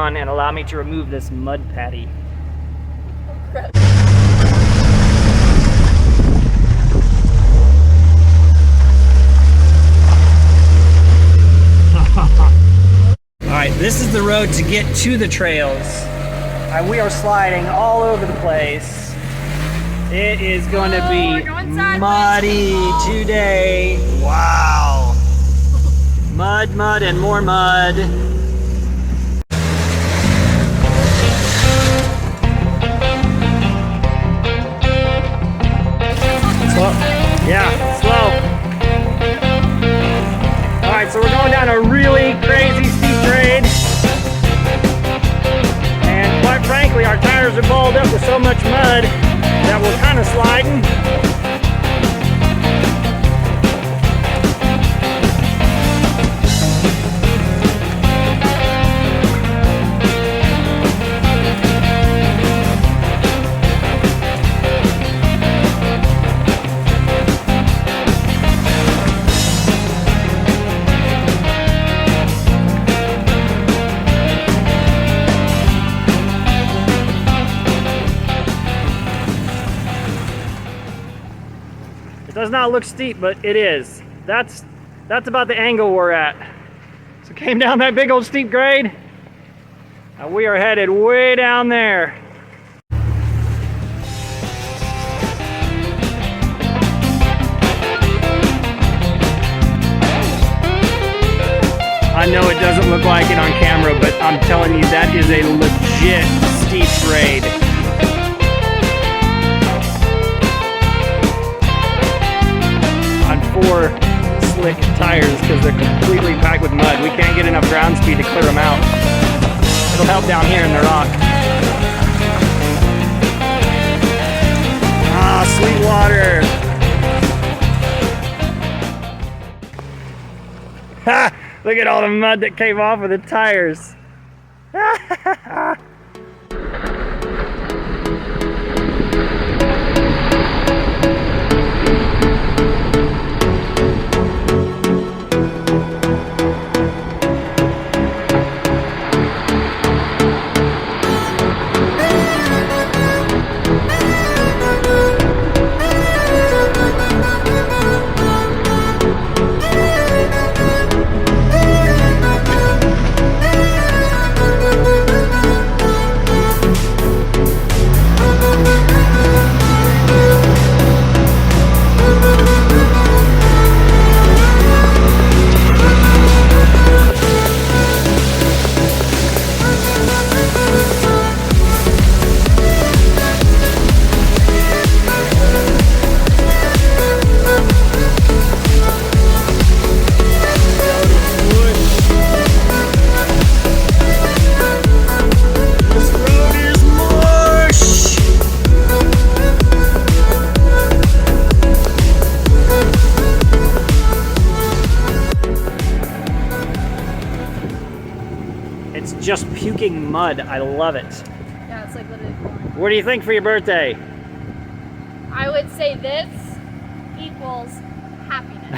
on and allow me to remove this mud patty. Alright, this is the road to get to the trails. We are sliding all over the place. It is going to be muddy today. Wow. Mud, mud, and more mud. Slow. Yeah, slow. Alright, so we're going down a really crazy steep grade. And quite frankly, our tires are balled up with so much mud that we're kind of sliding. Does not look steep, but it is. That's about the angle we're at. So came down that big old steep grade. Now we are headed way down there. I know it doesn't look like it on camera, but I'm telling you, that is a legit steep grade. Four slick tires because they're completely packed with mud. We can't get enough ground speed to clear them out. It'll help down here in the rock. Ah, sweet water. Ha! Look at all the mud that came off of the tires. It's just puking mud. I love it. Yeah, it's like literally boring. What do you think for your birthday? I would say this equals happiness.